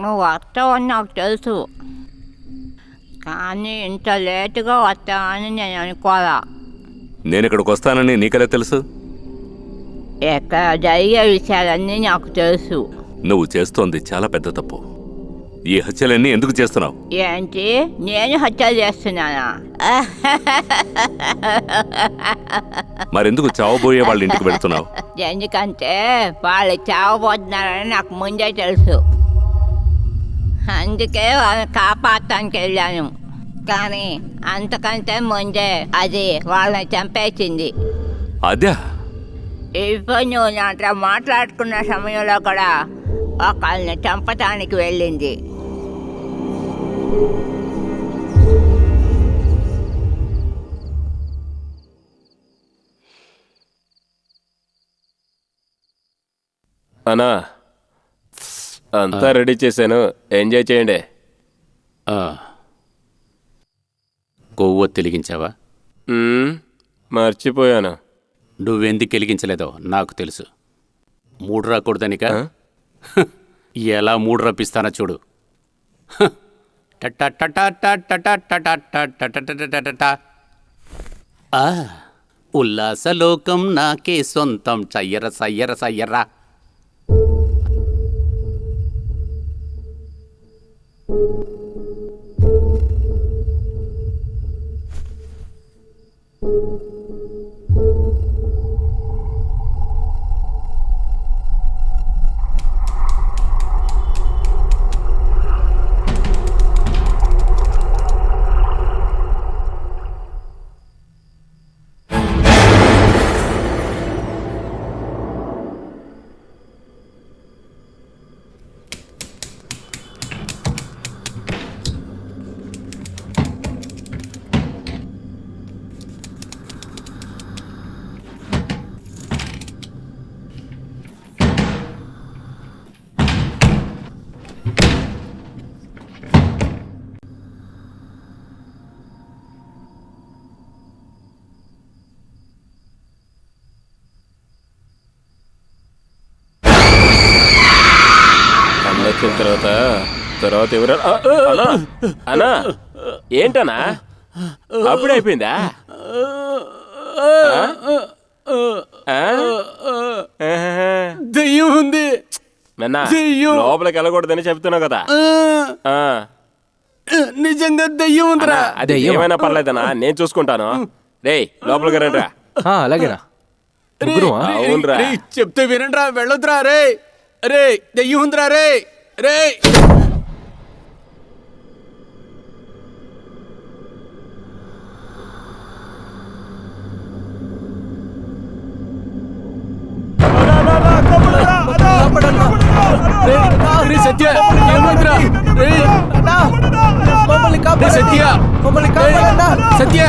నువ్వు వస్తావని నాకు తెలుసు, కానీ ఇంత లేటుగా వస్తావని నేను అనుకోవాలా. నేను ఇక్కడికి వస్తానని నీకెలా తెలుసు? ఇక్కడ జరిగే విషయాలన్నీ నాకు తెలుసు. నువ్వు చేస్తోంది చాలా పెద్ద తప్పు. ఈ హత్యలన్నీ ఎందుకు చేస్తున్నావు? ఏంటి, నేను హత్యలు చేస్తున్నానా? మరెందుకు చావబోయే వాళ్ళ ఇంటికి వెళ్తున్నావు? ఎందుకంటే వాళ్ళు చావబోతున్నారని నాకు ముందే తెలుసు. అందుకే వాళ్ళని కాపాడటానికి వెళ్ళాను. కానీ అంతకంటే ముందే అది వాళ్ళని చంపేసింది. అదే ఇప్పుడు నువ్వు నాతో మాట్లాడుకున్న సమయంలో కూడా ఒకళ్ళని చంపటానికి వెళ్ళింది. అన్నా, అంతా రెడీ చేశాను, ఎంజాయ్ చేయండి. కొవ్వొత్తి వెలిగించావా? మర్చిపోయాను. నువ్వెందుకు వెలిగించలేదో నాకు తెలుసు. మూడు రాకూడదనిక ఎలా మూడు రప్పిస్తానో చూడు. ఉల్లాసలోకం నాకే సొంతం, చయ్యర సయ్యర సయ్యరా. వచ్చిన తర్వాత ఎవరు? అన్నా, ఏంటన్నా అప్పుడే అయిపోయిందా? దెయ్యం ఉంది. లోపలికి వెళ్ళకూడదని చెప్తున్నావు కదా. నిజంగా దెయ్యం ఉందిరా. అది ఏమైనా పర్లేదనా, నేను చూసుకుంటాను. రే, లోపలికి రండి రా. అలాగేనా? అవునరా, చెప్తే వినండి రా, వెళ్ళొద్దురా. రే రే, దెయ్యం ఉందిరా. రే రే, సత్య ఏమైందిరా? సత్య సత్య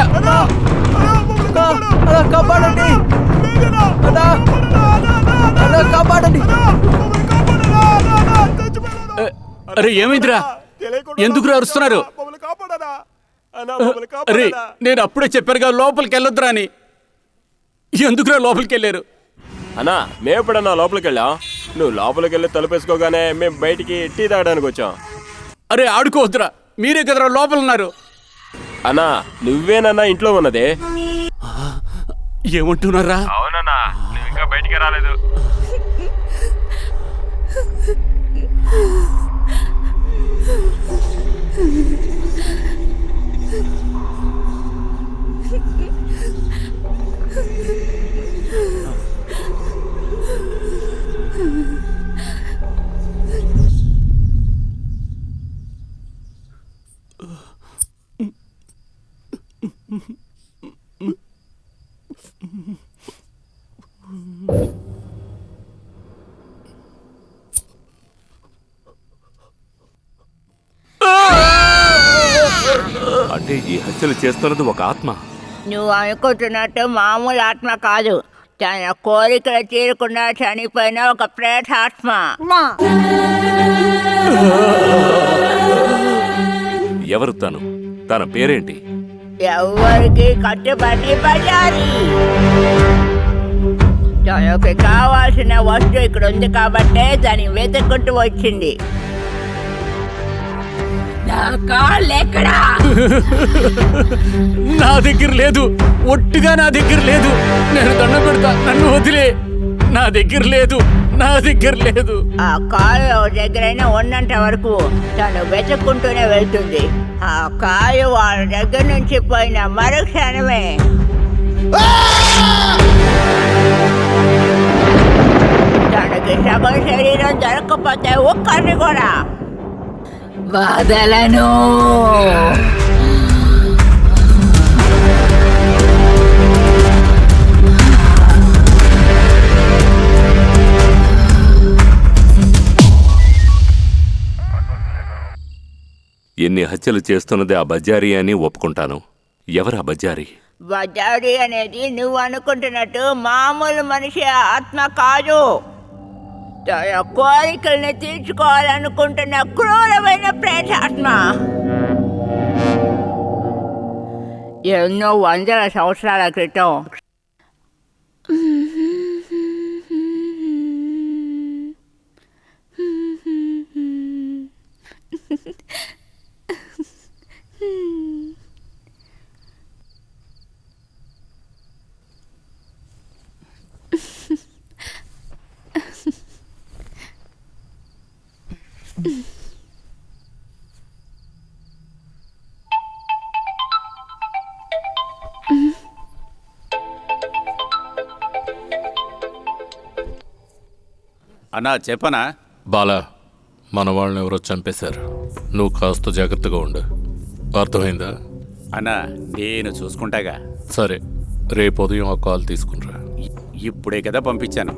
కాపాడండి, కాపాడండి. అరే ఏమైందిరా? ఎందుకు అరుస్తున్నారు? అరే నేను అప్పుడే చెప్పారుగా లోపలికి వెళ్ళొద్దురా అని. ఎందుకురా లోపలికి వెళ్ళారు? అన్నా, మేము ఎప్పుడన్నా లోపలికి వెళ్ళాం? నువ్వు లోపలికి వెళ్ళి తలుపేసుకోగానే మేము బయటికి టీ తాగడానికి వచ్చాం. అరే ఆడుకోవద్దురా, మీరే కదరా లోపల ఉన్నారు. అన్నా, నువ్వేనన్నా ఇంట్లో ఉన్నది? ఏమంటున్నారా? అవునన్నా, నువ్వు ఇంకా బయటికి రాలేదు. అంటే ఈ హత్యలు చేస్తున్నది ఒక ఆత్మ. నువ్వు అనుకుంటున్నట్టు మామూలు ఆత్మ కాదు, తన కోరికలు తీరకుండా చనిపోయిన ఒక ప్రేతాత్మ. ఎవరు తను? తన పేరేంటి? ఎవరికి కట్టుబడి బజారి. తనకి కావాల్సిన వస్తువు ఇక్కడ ఉంది కాబట్టే దాన్ని వెతుక్కుంటూ వచ్చింది. నా కాళ్ళెక్కడా? నా దగ్గర లేదు, ఒట్టిగా నా దగ్గర లేదు. నేను దండం పెడతా, నన్ను వదిలే. నా దగ్గర లేదు, నా దగ్గర లేదు. ఆ కాలు దగ్గరైనా ఉన్నంత వరకు తను వెతుక్కుంటూనే వెళ్తుంది. ఆ కాలు వాళ్ళ దగ్గర నుంచి పోయిన మరుక్షణమే తనకి సగం శరీరం దొరకకపోతే ఒక్కరిని కూడా వదలను. ఎన్ని హత్యలు చేస్తున్నది ఆ బజారీ అని ఒప్పుకుంటాను. ఎవరా బజారీ? బజారీ అనేది నువ్వు అనుకుంటున్నట్టు మామూలు మనిషి ఆత్మ కాదు. తన కోరికల్ని తీర్చుకోవాలనుకుంటున్న క్రూరమైన ప్రేతాత్మ. ఎన్నో వందల సంవత్సరాల క్రితం అన్నా చెప్పనా? బాలా, మన వాళ్ళని ఎవరో చంపేశారు. నువ్వు కాస్త జాగ్రత్తగా ఉండు, అర్థమైందా? అన్నా నేను చూసుకుంటాగా. సరే, రేపు ఉదయం ఆ కాల్ తీసుకునిరా. ఇప్పుడే కదా పంపించాను,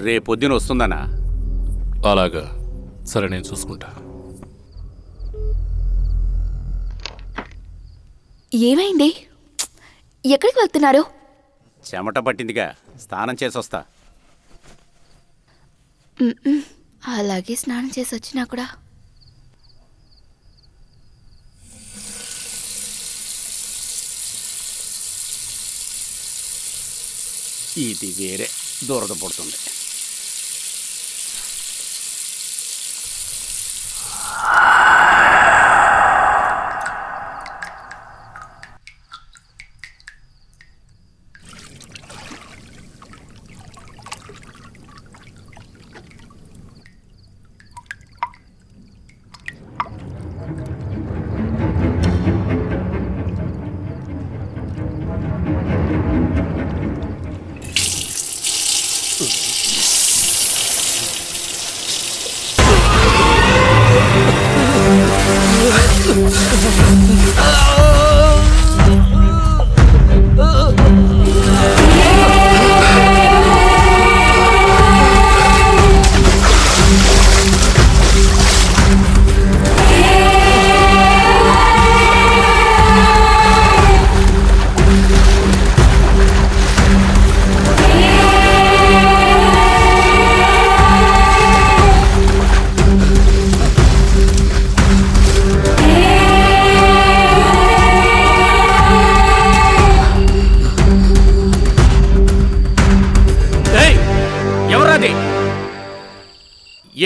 రేపొద్దున వస్తుందన్నా. అలాగా, సరే నేను చూసుకుంటా. ఏమైంది? ఎక్కడికి వెళ్తున్నారు? చెమట పట్టిందిగా, స్నానం చేసొస్తా. అలాగే స్నానం చేసి వచ్చినా కూడా ఇది వేరే దురద పుడుతుంది.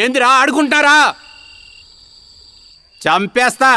ఏందిరా ఆడుకుంటారా? చంపేస్తా.